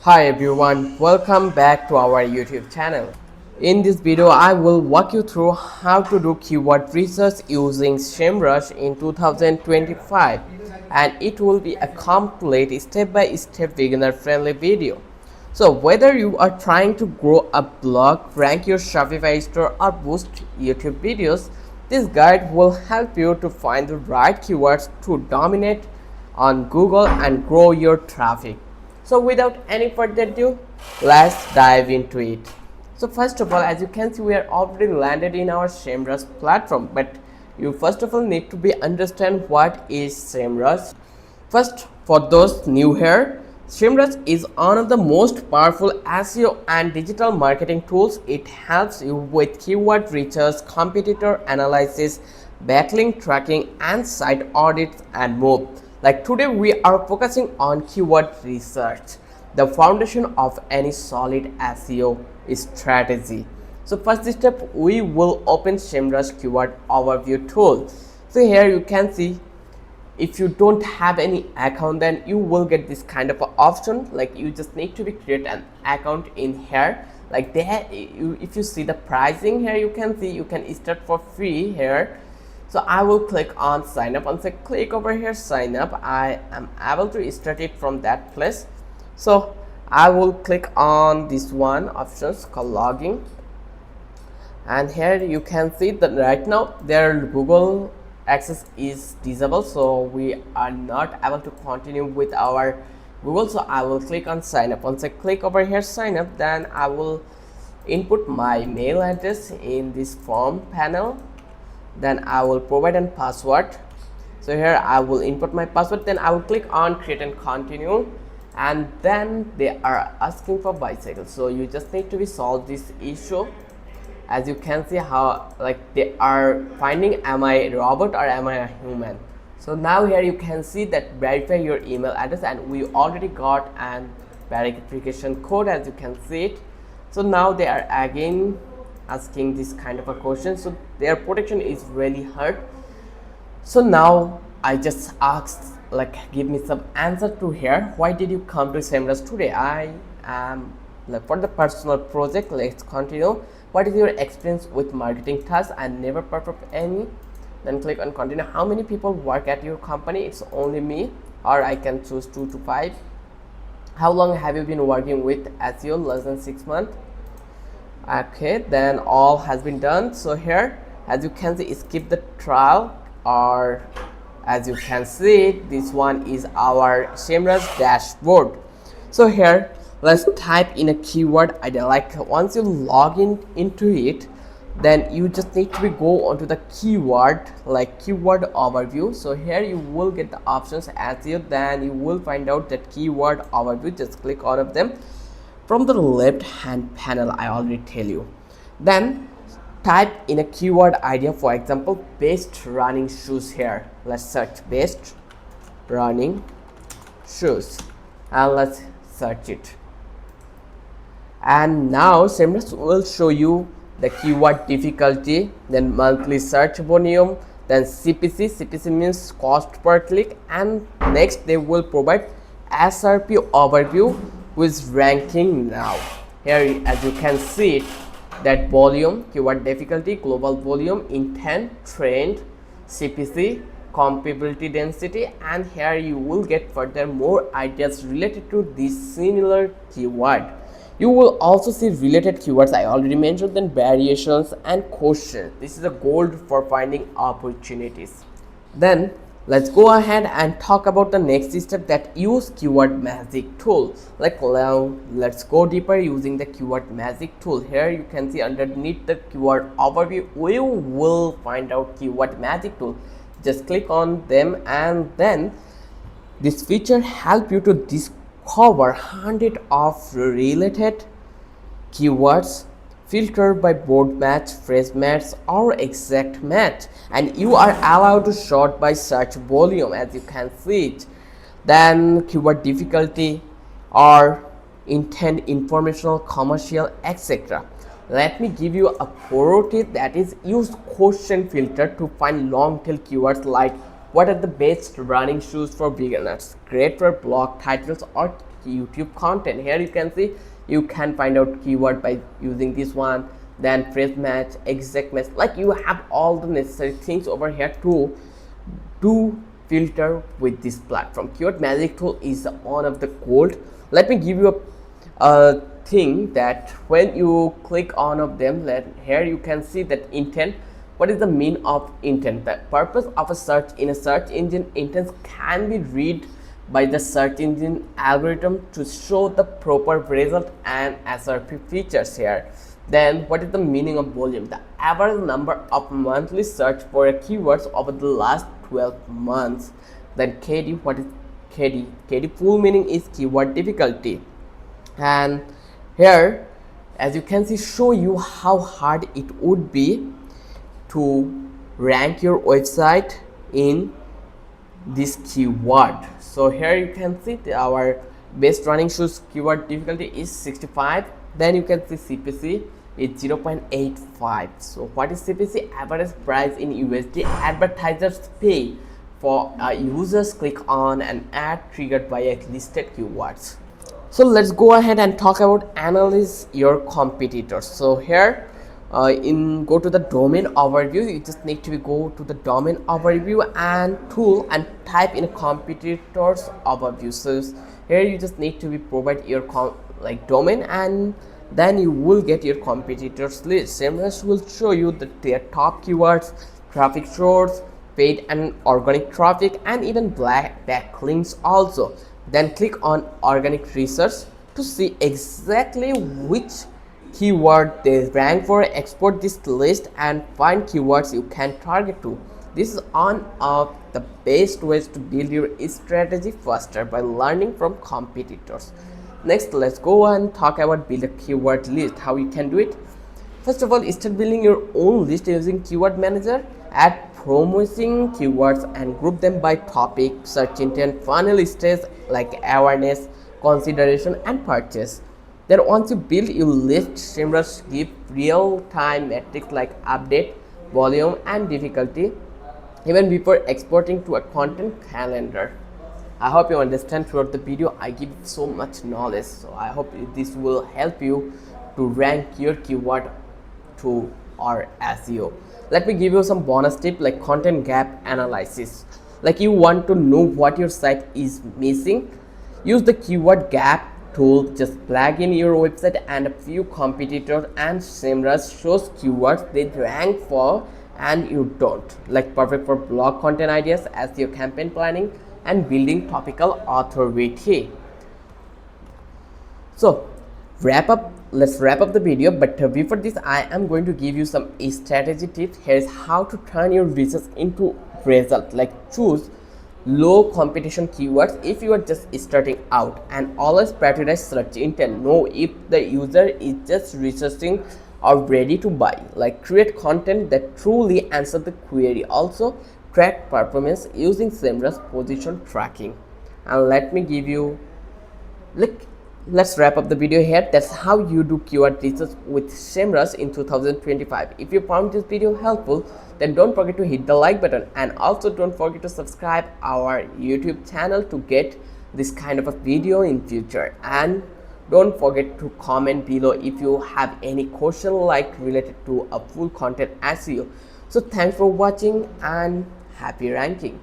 Hi everyone, welcome back to our YouTube channel. In this video, I will walk you through how to do keyword research using Semrush in 2025, and it will be a complete step-by-step beginner-friendly video. So whether you are trying to grow a blog, rank your Shopify store or boost YouTube videos, this guide will help you to find the right keywords to dominate on Google and grow your traffic. So without any further ado, let's dive into it. So first of all, as you can see, we are already landed in our Semrush platform, but you first of all need to be understand what is Semrush. First, for those new here, Semrush is one of the most powerful SEO and digital marketing tools. It helps you with keyword research, competitor analysis, backlink tracking, and site audits and more. Like today, we are focusing on keyword research, the foundation of any solid SEO strategy. So first step, we will open Semrush keyword overview tool. So here you can see, if you don't have any account, then you will get this kind of option. Like you just need to be create an account in here. Like there, if you see the pricing here, you can see you can start for free here. So I will click on sign up. Once I click over here sign up, I am able to start it from that place. So I will click on this one options called login, and here you can see that right now their Google access is disabled, so we are not able to continue with our Google. So I will click on sign up. Once I click over here sign up, then I will input my mail address in this form panel. Then I will provide a password. So here I will input my password, then I will click on create and continue, and then they are asking for bicycle. So you just need to be solve this issue. As you can see how like they are finding, am I a robot or am I a human? So now here you can see that verify your email address, and we already got an verification code, as you can see it. So now they are again asking this kind of a question, so their protection is really hard. So now I just asked, like, give me some answer to here. Why did you come to Semrush today? I am like for the personal project. Let's continue. What is your experience with marketing tasks? I never performed any. Then click on continue. How many people work at your company? It's only me, or I can choose 2 to 5. How long have you been working with SEO? Less than 6 months. Okay, then all has been done. So here, as you can see, skip the trial, or as you can see, this one is our Semrush dashboard. So here, let's type in a keyword ID. Like once you log into it, then you just need to go onto the keyword, like keyword overview. So here you will get the options SEO, then you will find out that keyword overview. Just click all of them from the left hand panel, I already tell you. Then type in a keyword idea, for example best running shoes. Here let's search best running shoes, and let's search it. And now Semrush will show you the keyword difficulty, then monthly search volume, then CPC means cost per click, and next they will provide SRP overview with ranking. Now here as you can see that volume, keyword difficulty, global volume, intent, trend, CPC, compatibility density, and here you will get further more ideas related to this similar keyword. You will also see related keywords I already mentioned, then variations and questions. This is a gold for finding opportunities. Then let's go ahead and talk about the next step, that use keyword magic tool. Like now let's go deeper using the keyword magic tool. Here you can see underneath the keyword overview, we will find out keyword magic tool. Just click on them, and then this feature help you to discover 100 of related keywords, filter by word match, phrase match, or exact match, and you are allowed to sort by search volume, as you can see it. Then keyword difficulty or intent, informational, commercial, etc. Let me give you a pro tip, that is use question filter to find long tail keywords like what are the best running shoes for beginners, great for blog titles, or YouTube content. Here you can see you can find out keyword by using this one, then phrase match, exact match. Like you have all the necessary things over here to do filter with this platform. Keyword magic tool is one of the gold. Let me give you a thing that when you click on of them, here you can see that intent. What is the mean of intent? The purpose of a search in a search engine, intents can be read by the search engine algorithm to show the proper result and SRP features here. Then what is the meaning of volume? The average number of monthly search for a keywords over the last 12 months. Then KD, what is KD? KD full meaning is keyword difficulty. And here, as you can see, show you how hard it would be to rank your website in this keyword. So here you can see our best running shoes keyword difficulty is 65. Then you can see CPC is 0.85. So what is CPC? Average price in USD advertisers pay for users click on an ad triggered by a listed keywords. So let's go ahead and talk about analyze your competitors. So here go to the domain overview. You just need to go to the domain overview and tool and type in competitors overview. So here you just need to be provide your domain, and then you will get your competitors list. Semrush will show you their top keywords, traffic source, paid and organic traffic, and even backlinks also. Then click on organic research to see exactly which keyword they rank for. Export this list and find keywords you can target to. This is one of the best ways to build your strategy faster by learning from competitors. Next, let's go and talk about build a keyword list. How you can do it? First of all, start building your own list using keyword manager. Add promising keywords and group them by topic, search intent, funnel stage like awareness, consideration, and purchase. Then once you build your list, Semrush give real-time metrics like update, volume, and difficulty even before exporting to a content calendar. I hope you understand throughout the video. I give so much knowledge, so I hope this will help you to rank your keyword to our SEO. Let me give you some bonus tip like content gap analysis. Like you want to know what your site is missing, use the keyword gap tool. Just plug in your website and a few competitors, and Semrush shows keywords they rank for and you don't. Like perfect for blog content ideas, SEO campaign planning, and building topical authority. So let's wrap up the video, but before this I am going to give you some strategy tips. Here is how to turn your research into result. Like choose low competition keywords if you are just starting out, and always prioritize search intent. Know if the user is just researching or ready to buy. Like create content that truly answer the query. Also track performance using Semrush position tracking. And let me give you let's wrap up the video here. That's how you do keyword research with Semrush in 2025. If you found this video helpful, then don't forget to hit the like button, and also don't forget to subscribe our YouTube channel to get this kind of a video in future. And don't forget to comment below if you have any question like related to a full content SEO. So thanks for watching and happy ranking.